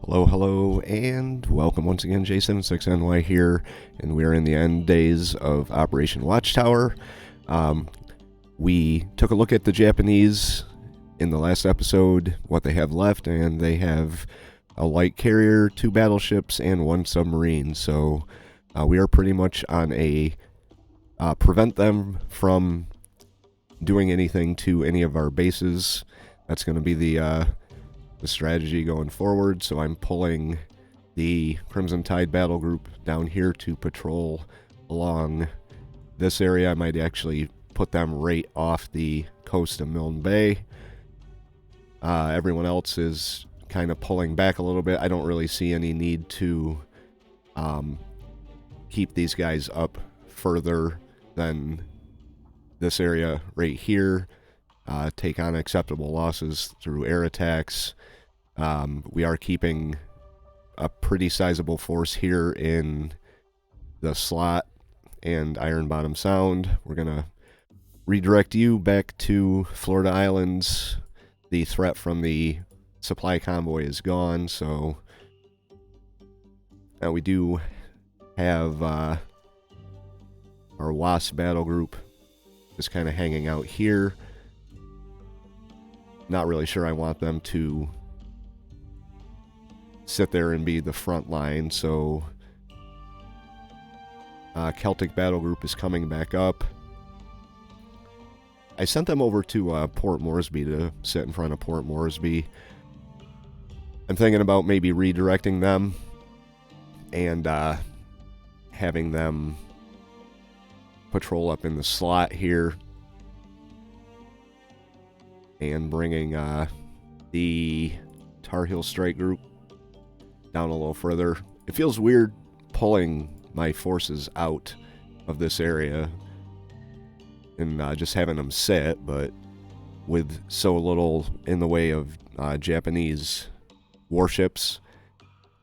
Hello, hello, and welcome once again. J76NY here, and we're in the end days of Operation Watchtower. We took a look at the Japanese in the last episode, what they have left, and they have a light carrier, 2 battleships, and 1 submarine. So we are pretty much on a prevent them from doing anything to any of our bases. That's going to be the strategy going forward. So I'm pulling the Crimson Tide battle group down here to patrol along this area. I might actually put them right off the coast of Milne Bay. Everyone else is kind of pulling back a little bit. I don't really see any need to keep these guys up further than this area right here. Take on acceptable losses through air attacks. We are keeping a pretty sizable force here in the slot and Iron Bottom Sound. We're going to redirect you back to Florida Islands. The threat from the supply convoy is gone, so now we do have our WASP battle group just kind of hanging out here. Not really sure I want them to sit there and be the front line, so Celtic battle group is coming back up. I sent them over to Port Moresby to sit in front of Port Moresby. I'm thinking about maybe redirecting them and having them patrol up in the slot here and bringing the Tar Heel Strike group down a little further. It feels weird pulling my forces out of this area and just having them sit, but with so little in the way of Japanese warships,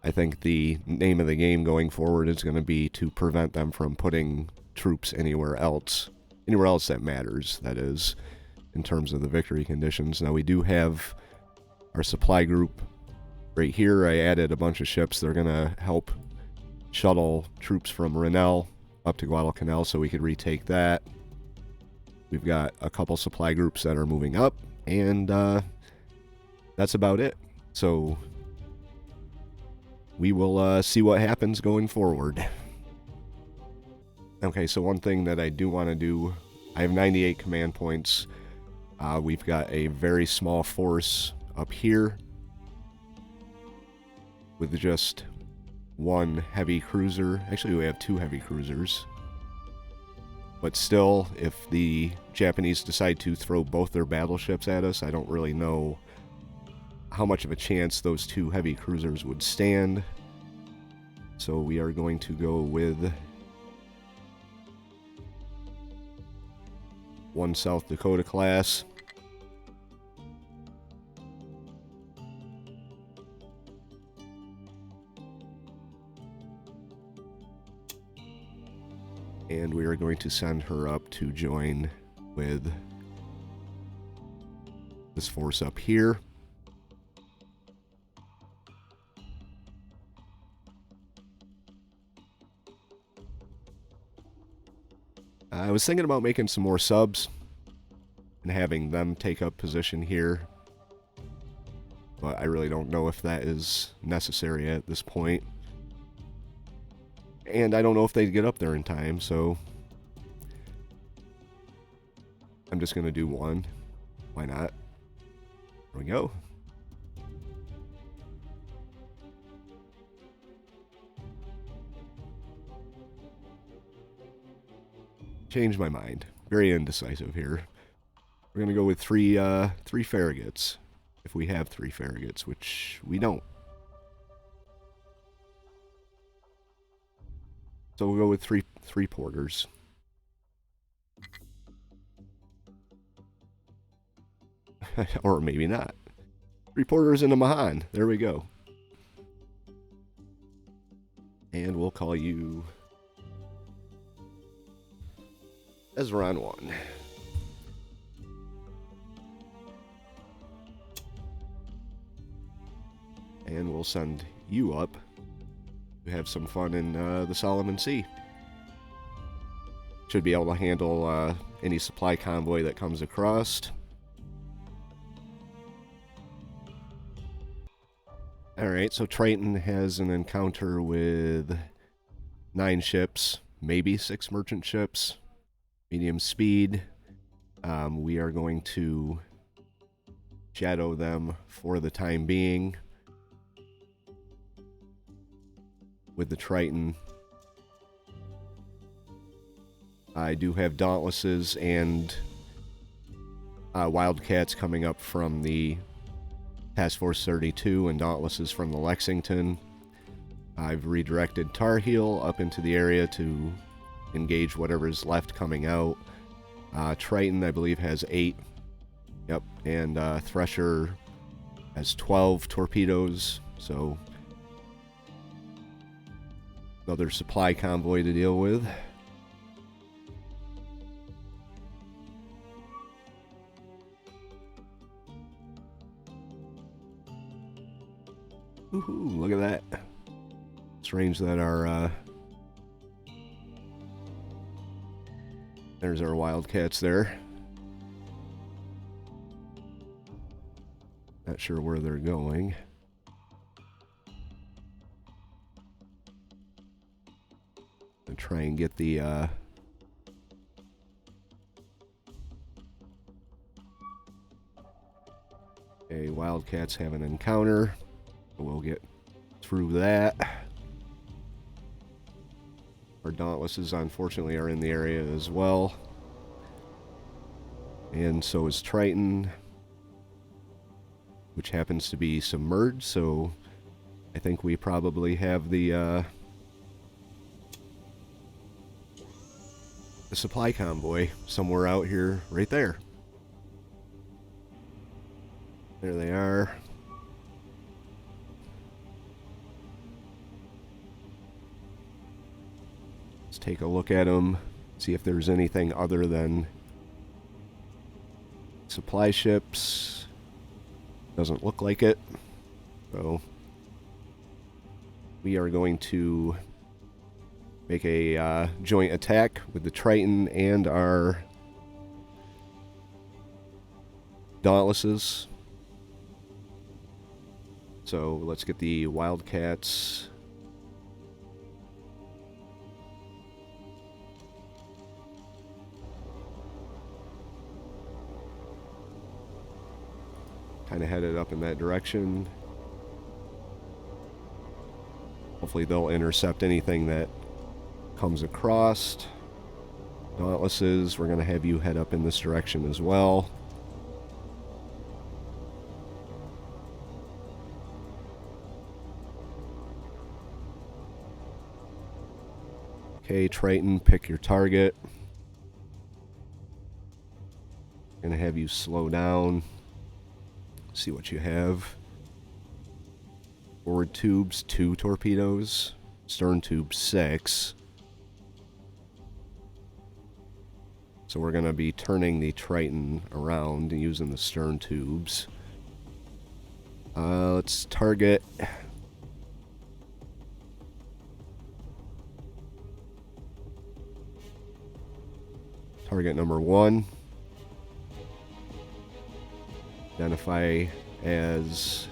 I think the name of the game going forward is going to be to prevent them from putting troops anywhere else that matters, that is, in terms of the victory conditions. Now we do have our supply group right here. I added a bunch of ships. They're going to help shuttle troops from Rabaul up to Guadalcanal so we could retake that. We've got a couple supply groups that are moving up, and that's about it. So we will see what happens going forward. Okay, so one thing that I do want to do, I have 98 command points. We've got a very small force up here with just 1 heavy cruiser. Actually, we have 2 heavy cruisers. But still, if the Japanese decide to throw both their battleships at us, I don't really know how much of a chance those 2 heavy cruisers would stand. So we are going to go with 1 South Dakota class. And we are going to send her up to join with this force up here. I was thinking about making some more subs and having them take up position here, but I really don't know if that is necessary at this point. And I don't know if they'd get up there in time, so I'm just going to do 1. Why not? There we go. Changed my mind. Very indecisive here. We're going to go with 3 Farragut's, if we have 3 Farragut's, which we don't. So we'll go with three porters. Or maybe not. 3 porters and a Mahan. There we go. And we'll call you Ezron 1. and we'll send you up to have some fun in the Solomon Sea. Should be able to handle any supply convoy that comes across. Alright, so Triton has an encounter with 9 ships, maybe 6 merchant ships, medium speed. We are going to shadow them for the time being with the Triton. I do have Dauntlesses and Wildcats coming up from the Task Force 32 and Dauntlesses from the Lexington. I've redirected Tar Heel up into the area to engage whatever's left coming out. Triton, I believe, has 8. Yep, and Thresher has 12 torpedoes, so another supply convoy to deal with. Woohoo, look at that. Strange that our there's our Wildcats there. Not sure where they're going. And try and get the Wildcats have an encounter. We'll get through that. Our Dauntlesses, unfortunately, are in the area as well. And so is Triton, which happens to be submerged, so I think we probably have the supply convoy somewhere out here, right there. There they are. Let's take a look at them, see if there's anything other than supply ships. Doesn't look like it. So we are going to make a joint attack with the Triton and our Dauntlesses. So let's get the Wildcats. Kind of headed up in that direction. Hopefully they'll intercept anything that comes across. Dauntlesses, we're going to have you head up in this direction as well. Okay, Triton, pick your target. Going to have you slow down. See what you have. Forward tubes, 2 torpedoes. Stern tube, 6. So we're going to be turning the Triton around and using the stern tubes. Let's target number 1. Identify as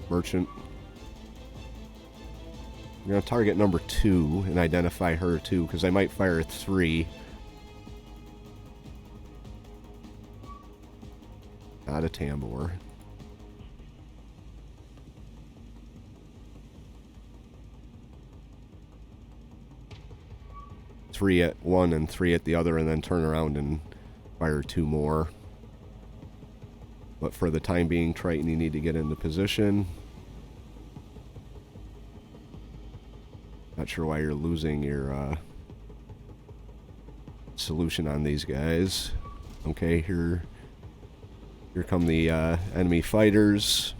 merchant. I'm going to target number 2 and identify her too, because I might fire 3. Not a Tambor. Three at one and 3 at the other, and then turn around and fire 2 more. But for the time being, Triton, you need to get into position. Not sure why you're losing your solution on these guys. Okay, here come the enemy fighters.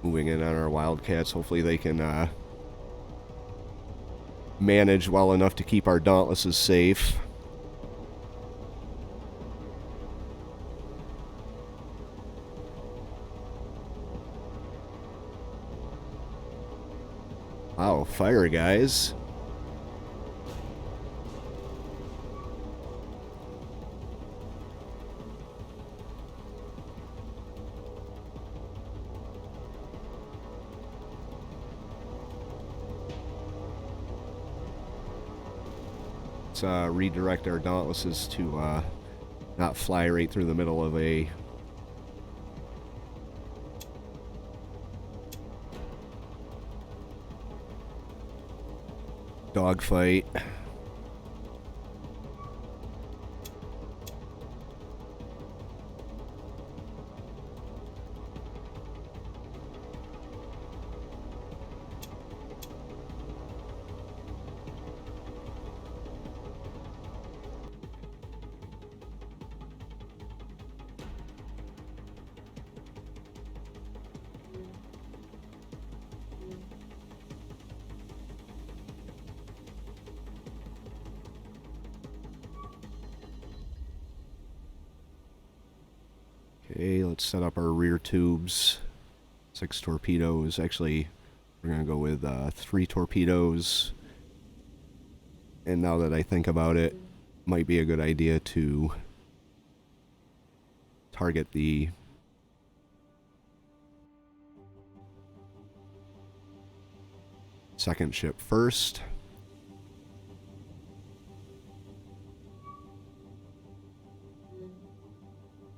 Moving in on our Wildcats. Hopefully they can manage well enough to keep our Dauntlesses safe. Wow, fire, guys. Let's redirect our Dauntlesses to not fly right through the middle of a dogfight. Okay, let's set up our rear tubes. 6 torpedoes. Actually, we're going to go with 3 torpedoes. And now that I think about it, might be a good idea to target the second ship first.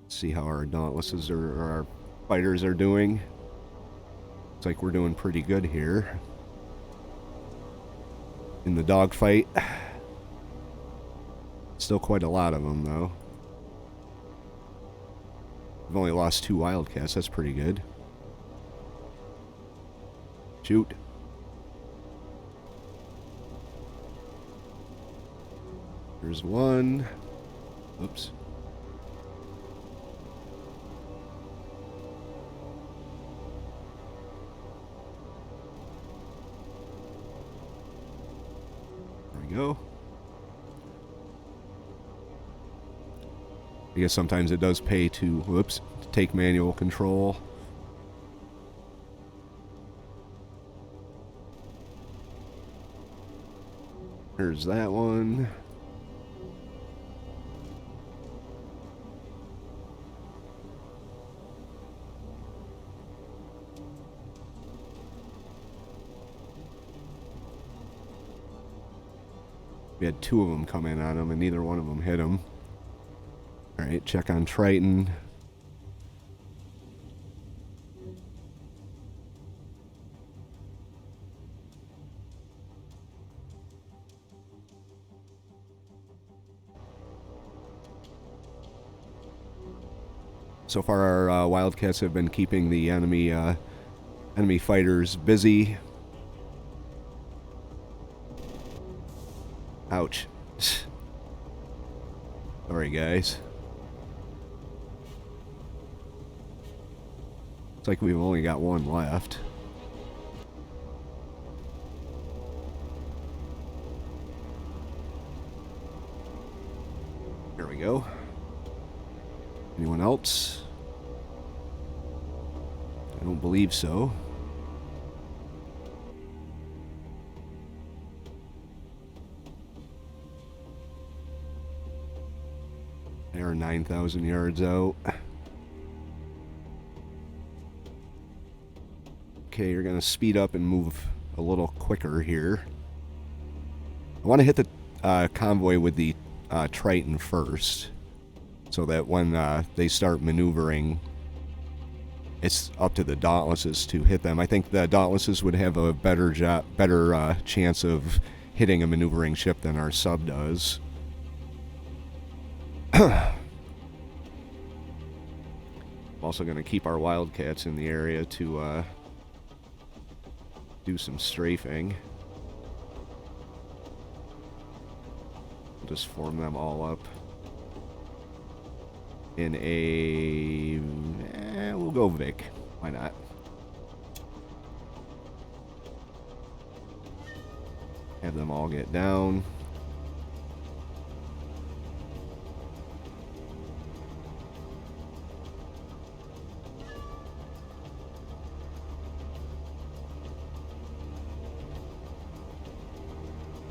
See how our Dauntlesses or our fighters are doing. Looks like we're doing pretty good here in the dogfight. Still quite a lot of them, though. We've only lost 2 Wildcats. That's pretty good. Shoot. There's one. Oops. Go. I guess sometimes it does pay to, to take manual control. There's that one. We had 2 of them come in on him, and neither one of them hit him. Alright, check on Triton. So far, our Wildcats have been keeping the enemy fighters busy. Ouch. Sorry, guys. It's like we've only got 1 left. There we go. Anyone else? I don't believe so. They're 9,000 yards out. Okay, you're going to speed up and move a little quicker here. I want to hit the convoy with the Triton first, so that when they start maneuvering, it's up to the Dauntlesses to hit them. I think the Dauntlesses would have a better chance of hitting a maneuvering ship than our sub does. I'm also going to keep our Wildcats in the area to do some strafing. We'll just form them all up in a... we'll go Vic. Why not? Have them all get down.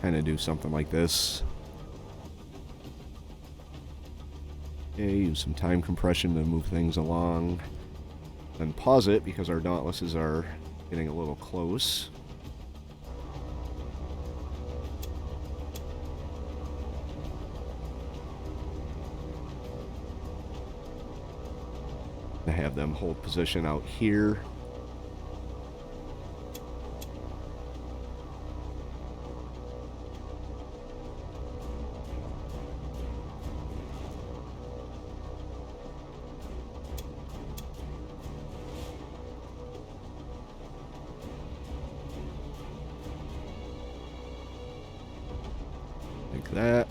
Kind of do something like this. Okay, use some time compression to move things along. Then pause it because our Dauntlesses are getting a little close. To have them hold position out here. Like that.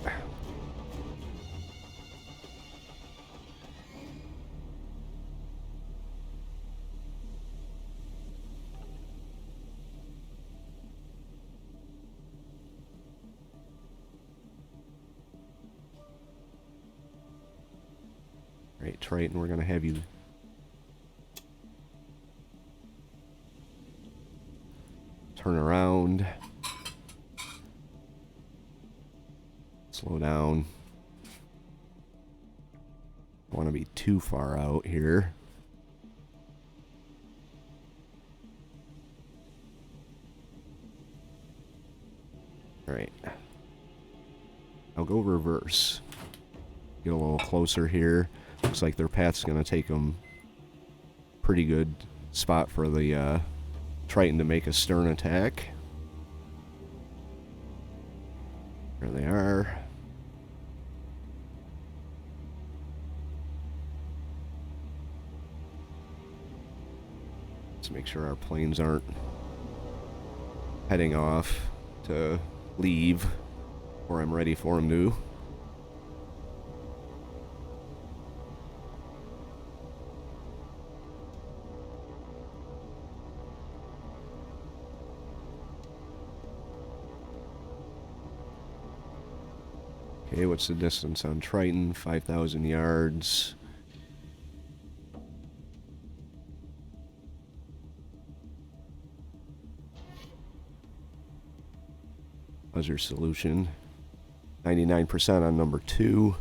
Right, Triton, we're going to have you turn around. Slow down. Don't want to be too far out here. Alright. I'll go reverse. Get a little closer here. Looks like their path's going to take them pretty good spot for the Triton to make a stern attack. There they are. Let's make sure our planes aren't heading off to leave before I'm ready for them to. Okay, what's the distance on Triton? 5,000 yards. How's your solution? 99% on number 2.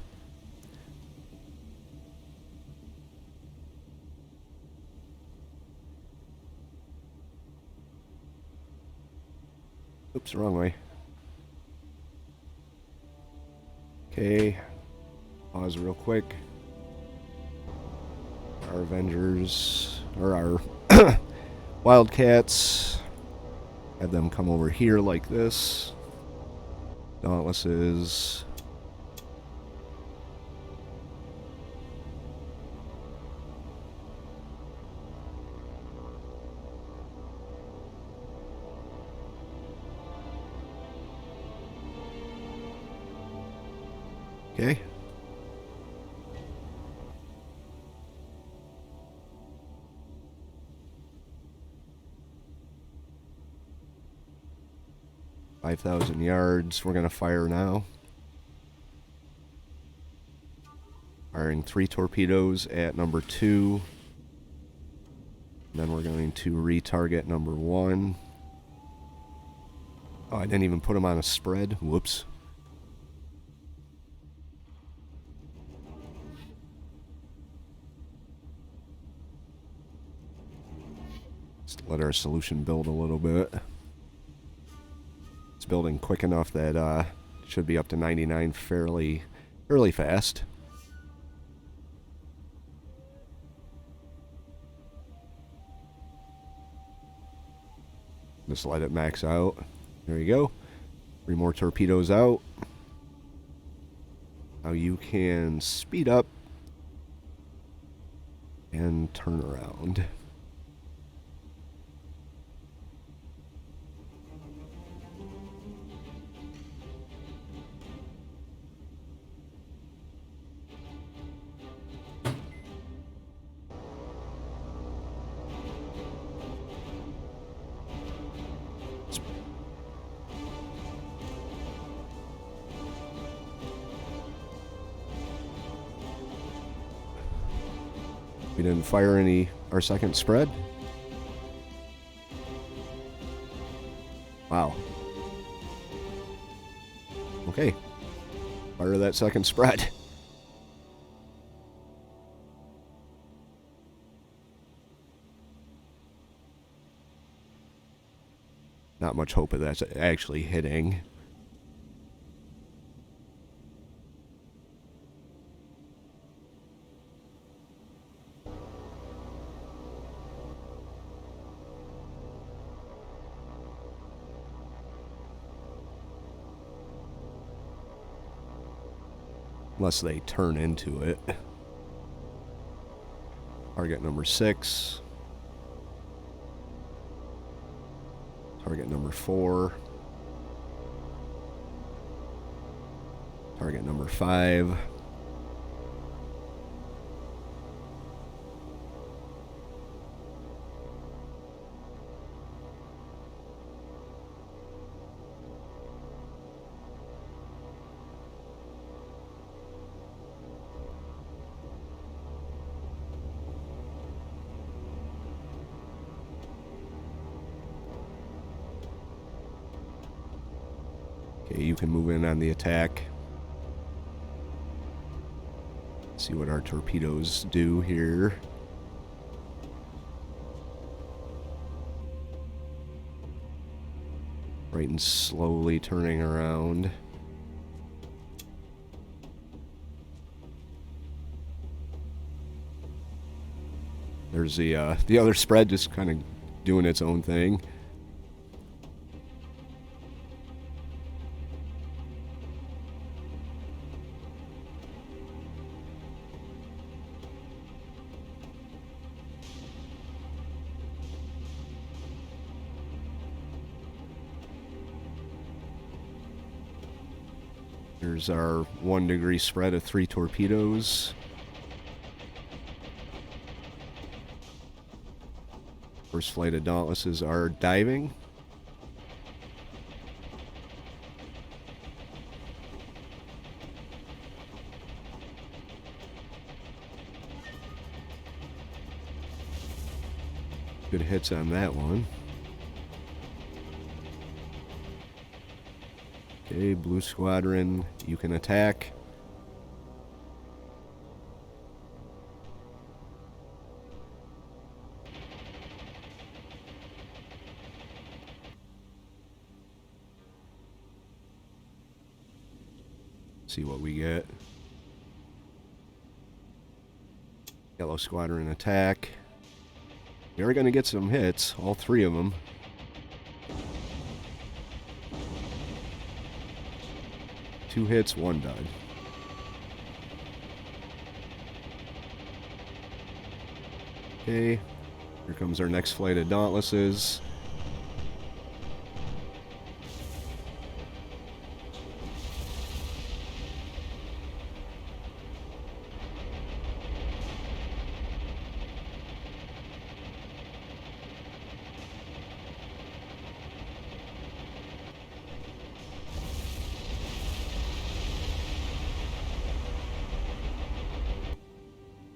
Oops, wrong way. Okay, pause real quick. Our Avengers, or our Wildcats, have them come over here like this. Dauntlesses. Okay. $5,000 yards. We're going to fire now. Firing 3 torpedoes at number 2. And then we're going to retarget number 1. Oh, I didn't even put them on a spread. Whoops. Just let our solution build a little bit. It's building quick enough that should be up to 99 fairly fast. Just let it max out. There you go. 3 more torpedoes out. Now you can speed up and turn around. We didn't fire our second spread. Wow. Okay. Fire that second spread. Not much hope of that's actually hitting. Unless they turn into it. Target number 6. Target number 4. Target number 5. Okay, you can move in on the attack. See what our torpedoes do here. Right, and slowly turning around. There's the other spread just kind of doing its own thing. Here's our 1 degree spread of 3 torpedoes. First flight of Dauntlesses are diving. Good hits on that one. Okay, Blue Squadron, you can attack. See what we get. Yellow Squadron attack. We are going to get some hits, all 3 of them. Two hits, 1 died. Okay, here comes our next flight of Dauntlesses.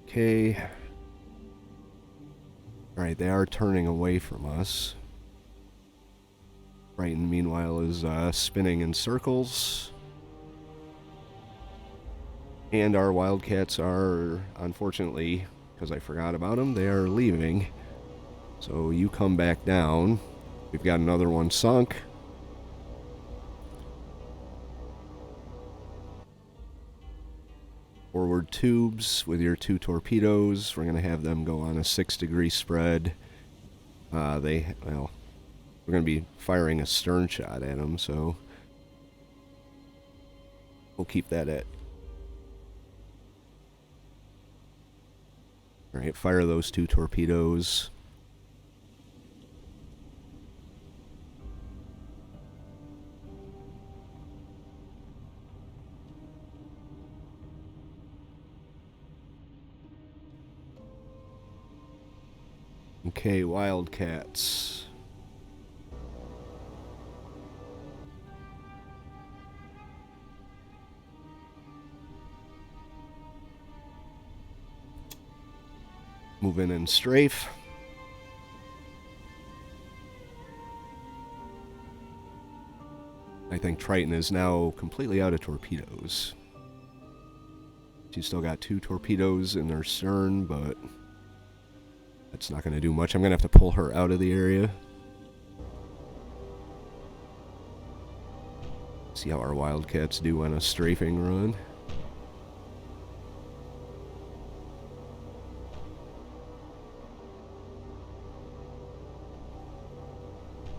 Okay. Alright, they are turning away from us. Brighton, meanwhile, is spinning in circles. And our Wildcats are, unfortunately, because I forgot about them, they are leaving. So you come back down. We've got another one sunk. Forward tubes with your 2 torpedoes. We're going to have them go on a 6 degree spread. Well, we're going to be firing a stern shot at them, so we'll keep that at. Alright, fire those 2 torpedoes. Okay, Wildcats. Move in and strafe. I think Triton is now completely out of torpedoes. She's still got 2 torpedoes in her stern, but that's not going to do much. I'm going to have to pull her out of the area. See how our Wildcats do on a strafing run.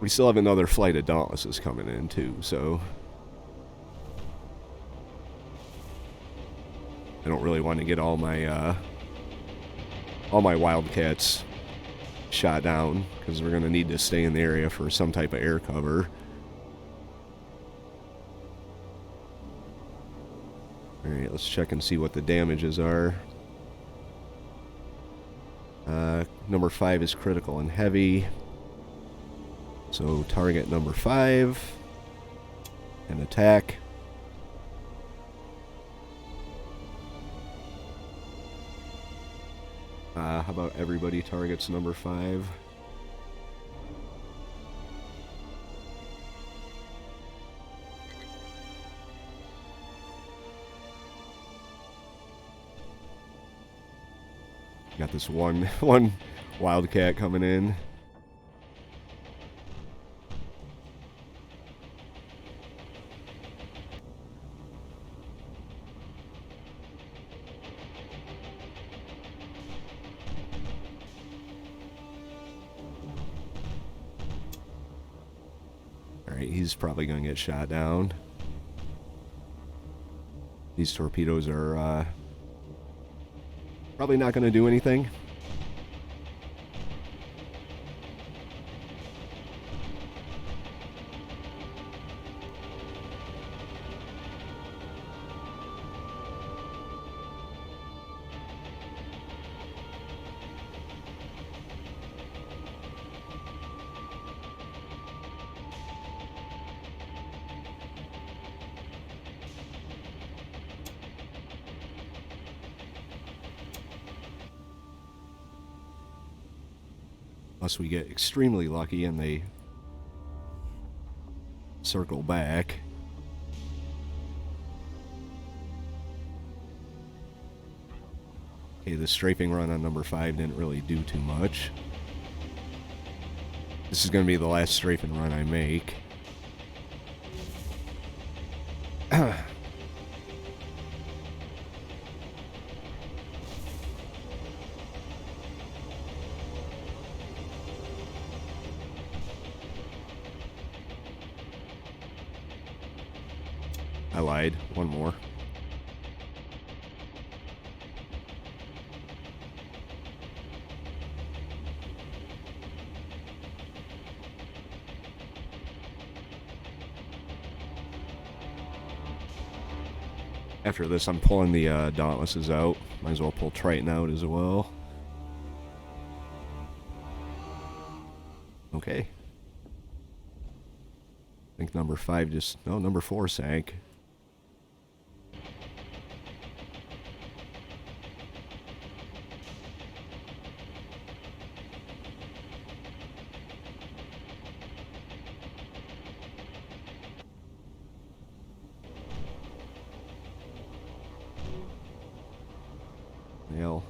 We still have another flight of Dauntlesses coming in, too, so I don't really want to get all my Wildcats shot down, because we're going to need to stay in the area for some type of air cover. Alright, let's check and see what the damages are. Number 5 is critical and heavy. So target number 5 and attack. How about everybody targets number 5? Got this one Wildcat coming in. Alright, he's probably going to get shot down. These torpedoes are probably not going to do anything. Unless we get extremely lucky and they circle back. Okay, the strafing run on number 5 didn't really do too much. This is going to be the last strafing run I make. I lied. One more. After this, I'm pulling the Dauntlesses out. Might as well pull Triton out as well. Okay. I think number 5 just... No, number 4 sank. Well...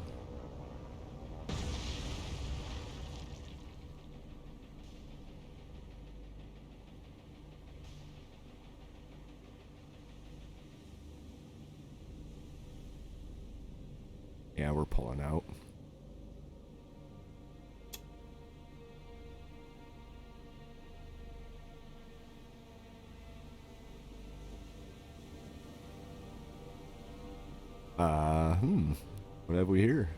Yeah, we're pulling out. What have we here?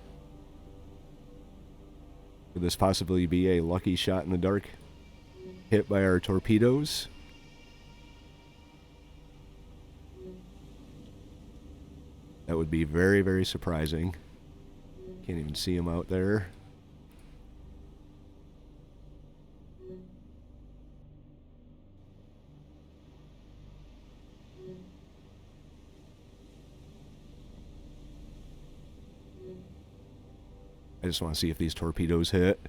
Could this possibly be a lucky shot in the dark hit by our torpedoes? That would be very, very surprising. Can't even see him out there. I just want to see if these torpedoes hit.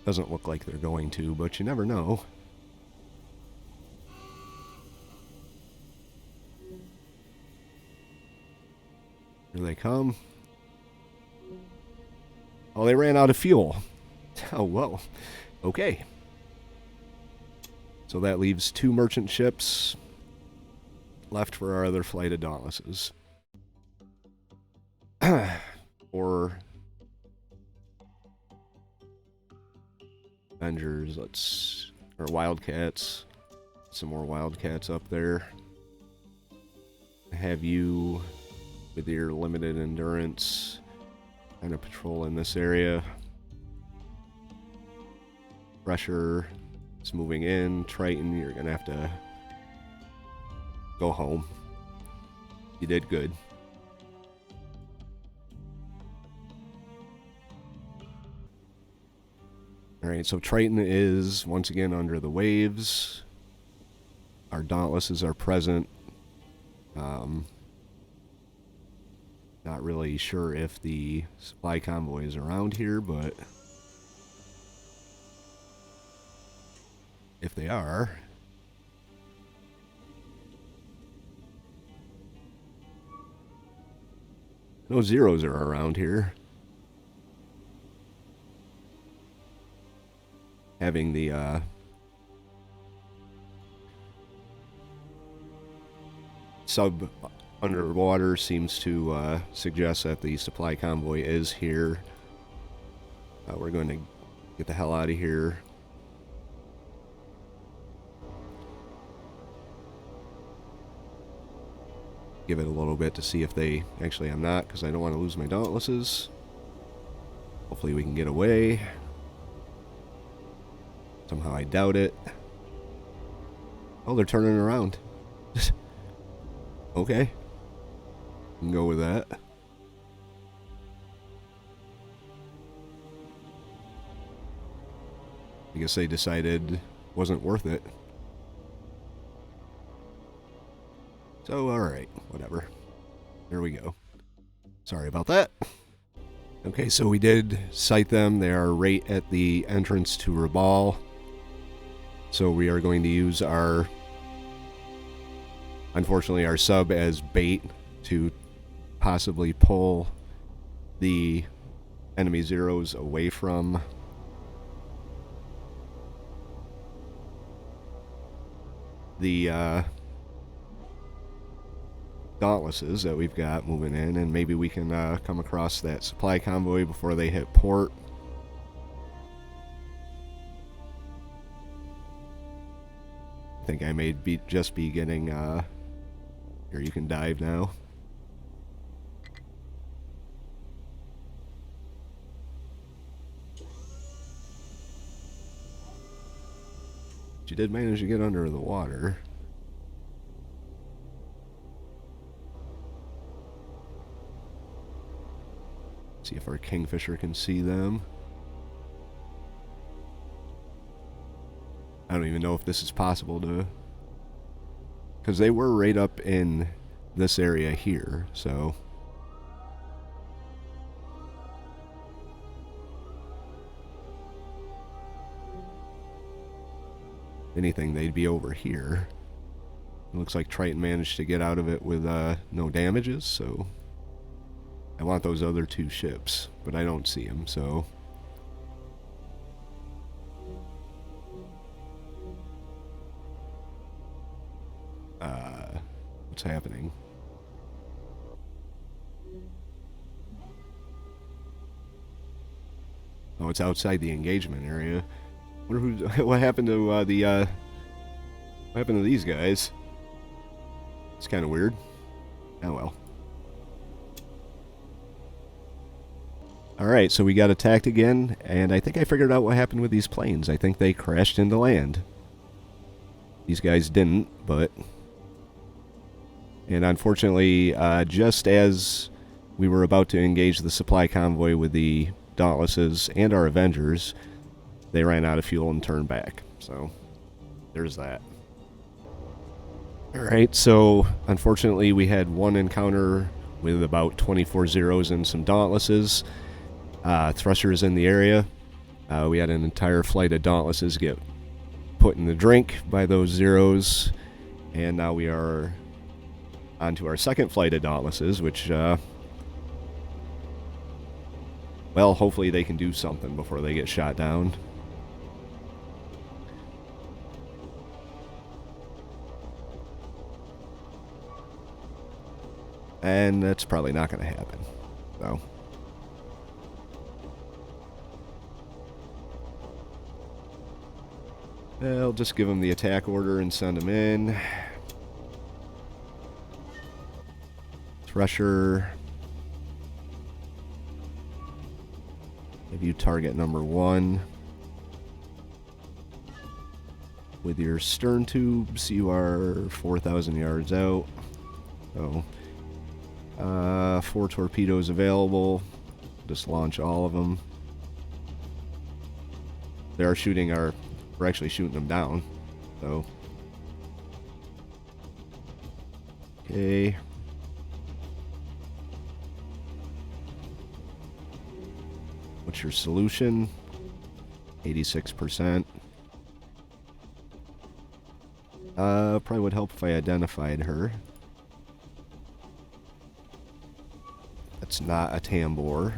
Doesn't look like they're going to, but you never know. Here they come. Oh, they ran out of fuel. Oh, whoa. Okay. So that leaves 2 merchant ships left for our other flight of Dauntlesses. Or Avengers, or Wildcats. Some more Wildcats up there. Have you, with your limited endurance, kind of patrol in this area. Pressure is moving in. Triton, you're going to have to go home. You did good. Alright, so Triton is once again under the waves. Our Dauntlesses are present. Not really sure if the supply convoy is around here, but if they are, no Zeros are around here. Having the sub underwater seems to suggest that the supply convoy is here. We're going to get the hell out of here. Give it a little bit to see if they... Actually, I'm not, because I don't want to lose my Dauntlesses. Hopefully we can get away. Somehow I doubt it. Oh, they're turning around. Okay. We can go with that. I guess they decided it wasn't worth it. So, alright, whatever. There we go. Sorry about that. Okay, so we did sight them. They are right at the entrance to Rabaul. So we are going to use our... Unfortunately, our sub as bait to possibly pull the enemy Zeros away from the Dauntlesses that we've got moving in, and maybe we can come across that supply convoy before they hit port. I think I may just be getting here, you can dive now. She did manage to get under the water. See if our Kingfisher can see them. I don't even know if this is possible to... Because they were right up in this area here, so... Anything, they'd be over here. It looks like Triton managed to get out of it with no damages, so... I want those other 2 ships, but I don't see them, so... What's happening? Oh, it's outside the engagement area. Wonder who, what happened to what happened to these guys? It's kind of weird. Oh well. Alright, so we got attacked again, and I think I figured out what happened with these planes. I think they crashed into land. These guys didn't, but... And unfortunately, just as we were about to engage the supply convoy with the Dauntlesses and our Avengers, they ran out of fuel and turned back. So, there's that. Alright, so unfortunately we had one encounter with about 24 zeros and some dauntlesses. Thrusters in the area. We had an entire flight of dauntlesses get put in the drink by those zeros, and now we are on to our second flight of dauntlesses, which, well, hopefully they can do something before they get shot down. And that's probably not going to happen. So. I'll just give them the attack order and send them in. Thresher. Have you target number 1. With your stern tubes, you are 4,000 yards out. So, 4 torpedoes available. Just launch all of them. They are shooting our... We're actually shooting them down. So. Okay. What's your solution? 86%. Probably would help if I identified her. That's not a tambor.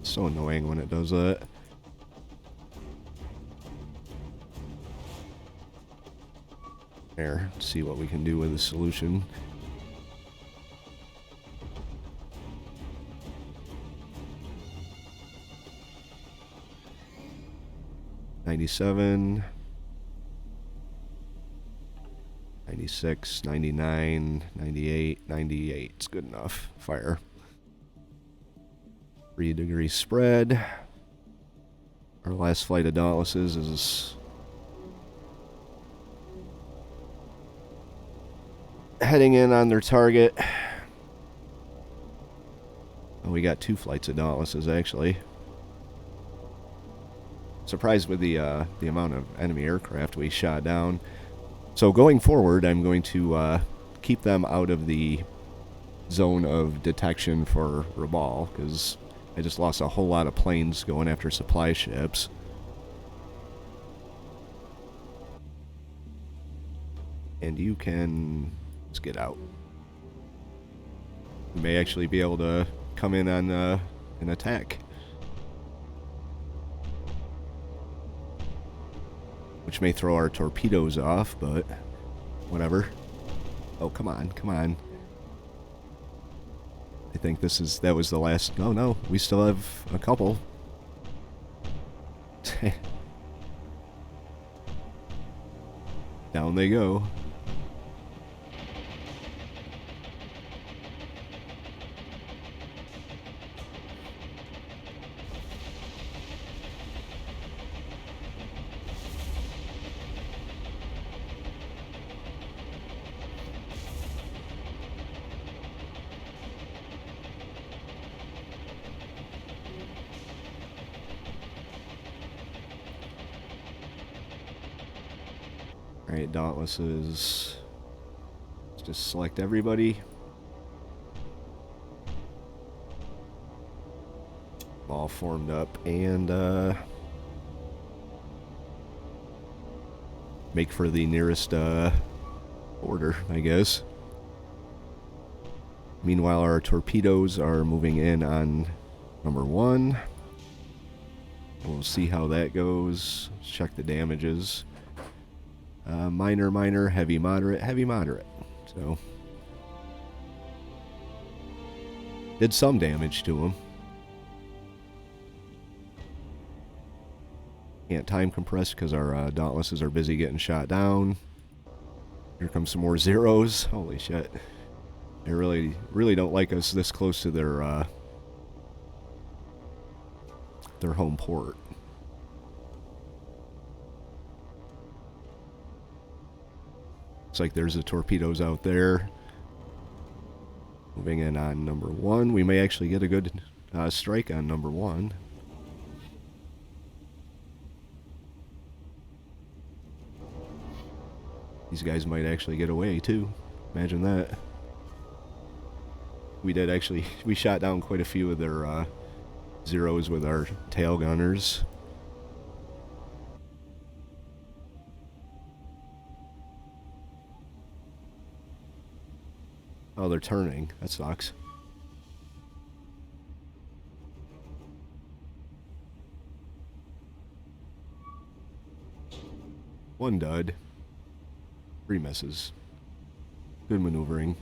It's so annoying when it does that. There, let's see what we can do with the solution. $97, 96, 99, 98, 98. It's good enough. Fire. 3-degree spread. Our last flight of dauntlesses is heading in on their target. Oh, we got 2 flights of dauntlesses actually. Surprised with the amount of enemy aircraft we shot down. So going forward, I'm going to keep them out of the zone of detection for Rabaul, because I just lost a whole lot of planes going after supply ships. And you can... let's get out. You may actually be able to come in on an attack. Which may throw our torpedoes off, but whatever. Oh, come on, come on. I think that was the last... No, no, we still have a couple. Down they go. Alright, dauntlesses. Let's just select everybody. All formed up and make for the nearest border, I guess. Meanwhile, our torpedoes are moving in on number 1. We'll see how that goes. Let's check the damages. Minor, minor, heavy, moderate, heavy, moderate. So, did some damage to him. Can't time compress because our dauntlesses are busy getting shot down. Here comes some more zeros. Holy shit. They really don't like us this close to their home port. Looks like there's the torpedoes out there. Moving in on number 1. We may actually get a good strike on number 1. These guys might actually get away too. Imagine that. We did actually. We shot down quite a few of their Zeros with our tail gunners. Oh, they're turning. That sucks. One dud. 3 misses. Good maneuvering.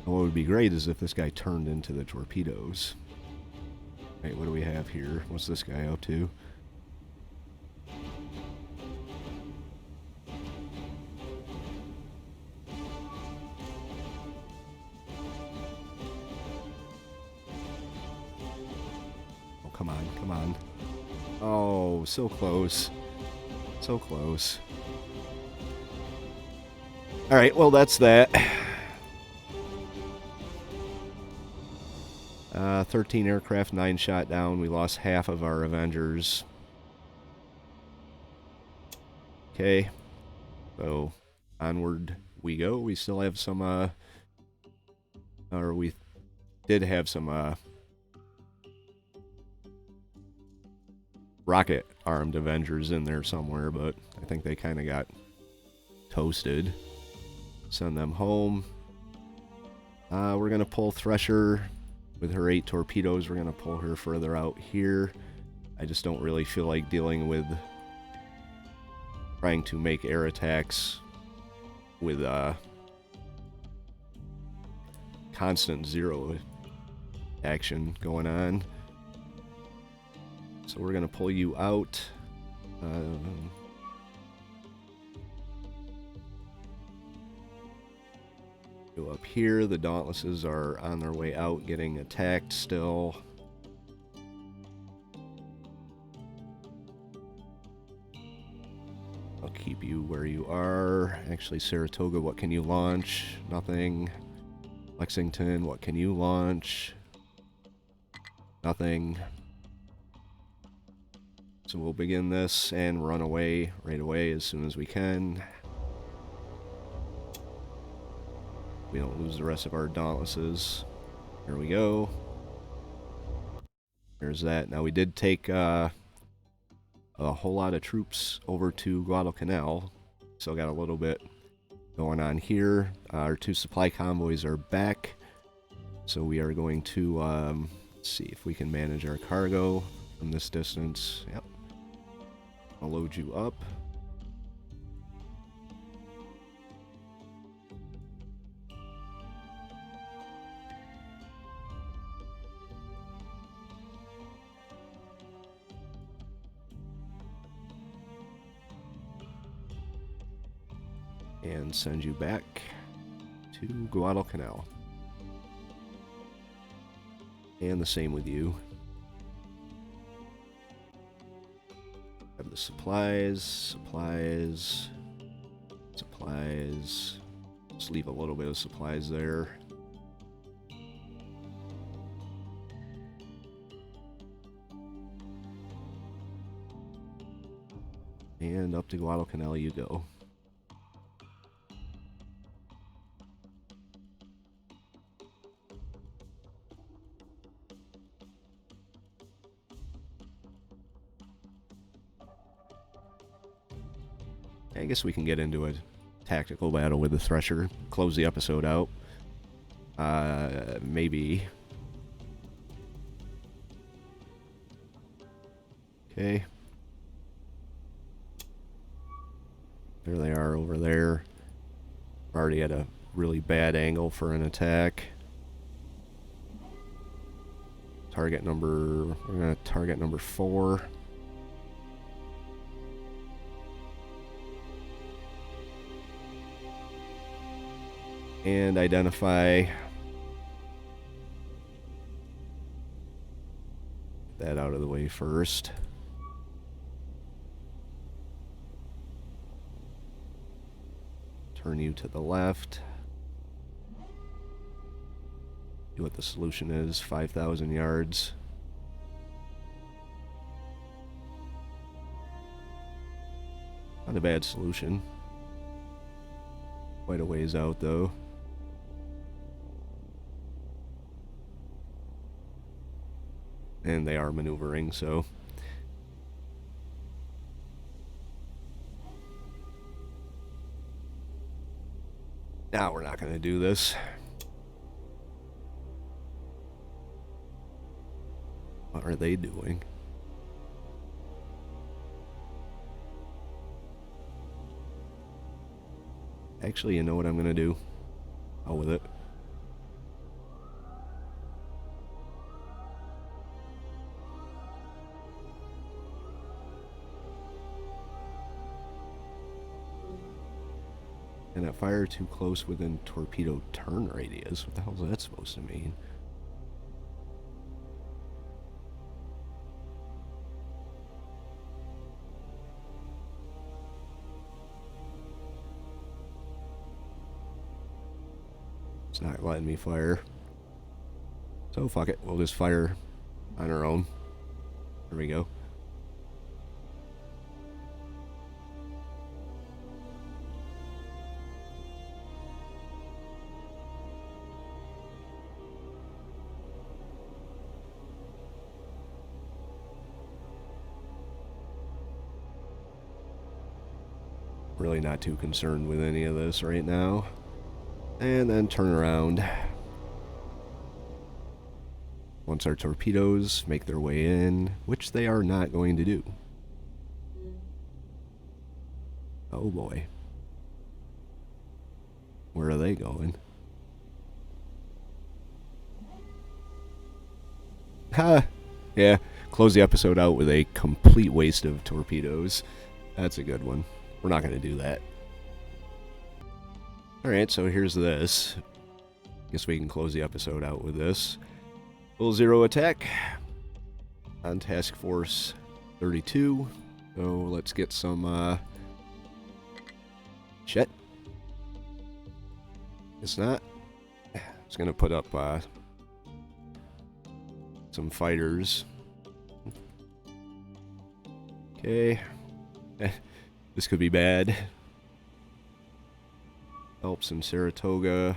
And what would be great is if this guy turned into the torpedoes. Right, what do we have here? What's this guy up to? Oh, come on, come on. Oh, so close. So close. Alright, well, that's that. 13 aircraft, 9 shot down. We lost half of our Avengers. Okay. So, onward we go. We still have some, or we did have some, rocket-armed Avengers in there somewhere, but I think they kind of got toasted. Send them home. We're going to pull Thresher with her 8 torpedoes. We're going to pull her further out here. I just don't really feel like dealing with trying to make air attacks with constant zero action going on. So we're going to pull you out. Go up here. The Dauntlesses are on their way out, getting attacked still. I'll keep you where you are. Actually, Saratoga, what can you launch? Nothing. Lexington, what can you launch? Nothing. So we'll begin this and run away right away as soon as we can. We don't lose the rest of our Dauntlesses. Here we go. There's that. Now we did take a whole lot of troops over to Guadalcanal. Still got a little bit going on here. Our 2 supply convoys are back. So we are going to let's see if we can manage our cargo from this distance. Yep. I'll load you up. And send you back to Guadalcanal. And the same with you. Have the supplies. Just leave a little bit of supplies there. And up to Guadalcanal you go. I guess we can get into a tactical battle with the Thresher. Close the episode out. Maybe. Okay. There they are over there. Already at a really bad angle for an attack. Target number... We're going to target number 4. And identify that out of the way first. Turn you to the left. See what the solution is. 5,000 yards. Not a bad solution. Quite a ways out though. And they are maneuvering, so... Now we're not going to do this. What are they doing? Actually, you know what I'm going to do? I'll with it. And that fire too close within torpedo turn radius. What the hell is that supposed to mean? It's not letting me fire. So fuck it. We'll just fire on our own. There we go. Really not too concerned with any of this right now. And then turn around. Once our torpedoes make their way in, which they are not going to do. Oh boy. Where are they going? Ha! Yeah, close the episode out with a complete waste of torpedoes. That's a good one. We're not going to do that. Alright, so here's this. Guess we can close the episode out with this. Full zero attack on Task Force 32. So let's get some, shit. It's not. It's going to put up, some fighters. Okay. This could be bad. Helps in Saratoga.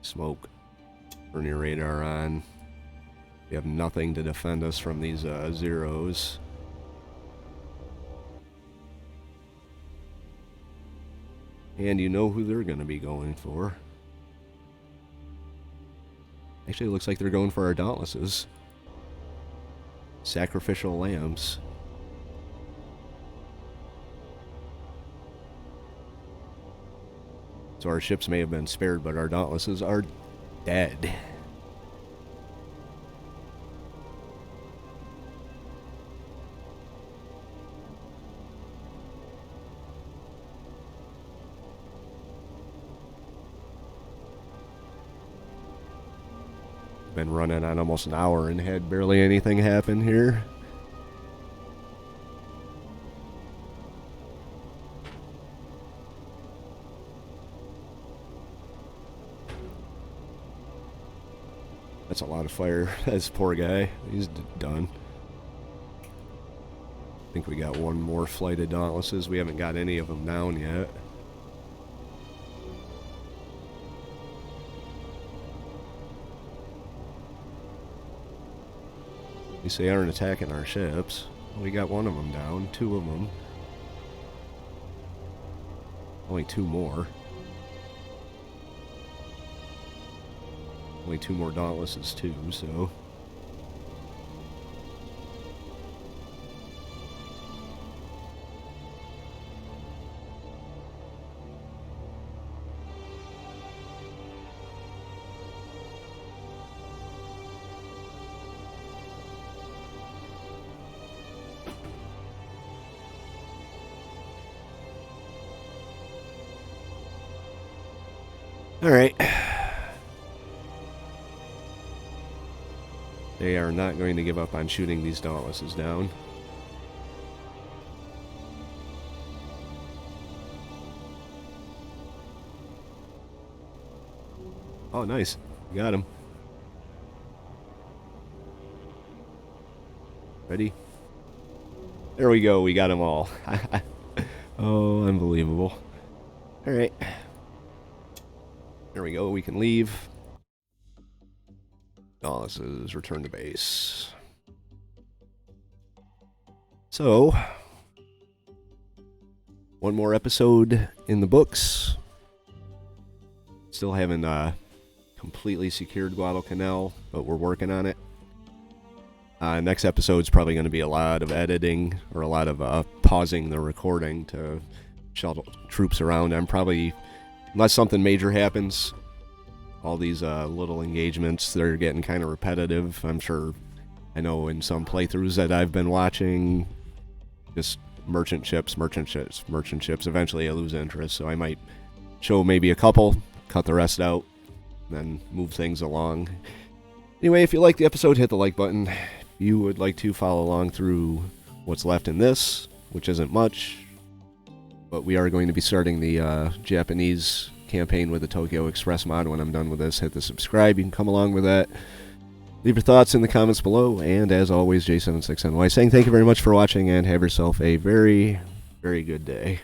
Smoke. Turn your radar on. We have nothing to defend us from these zeros. And you know who they're going to be going for. Actually, it looks like they're going for our Dauntlesses. Sacrificial lambs. So our ships may have been spared, but our Dauntlesses are dead. Been running on almost an hour and had barely anything happen here. That's a lot of fire. This poor guy. He's done. I think we got one more flight of Dauntlesses. We haven't got any of them down yet. At least they aren't attacking our ships. We got one of them down. Two of them. Only two more. Only two more Dauntlesses too, so... Alright. They are not going to give up on shooting these Dauntlesses down. Oh, nice. We got him. Ready? There we go. We got them all. Oh, unbelievable. Alright. There we go. We can leave. Oh, this is return to base. So, one more episode in the books. Still haven't completely secured Guadalcanal, but we're working on it. Next episode's probably going to be a lot of editing, or a lot of pausing the recording to shuttle troops around. I'm probably, unless something major happens, all these little engagements, they're getting kind of repetitive. I'm sure, I know in some playthroughs that I've been watching, just merchant ships. Eventually I lose interest, so I might show maybe a couple, cut the rest out, then move things along. Anyway, if you like the episode, hit the like button. If you would like to follow along through what's left in this, which isn't much, but we are going to be starting the Japanese campaign with the Tokyo Express mod when I'm done with this. Hit the subscribe. You can come along with that. Leave your thoughts in the comments below, and as always, J76NY saying thank you very much for watching, and have yourself a very, very good day.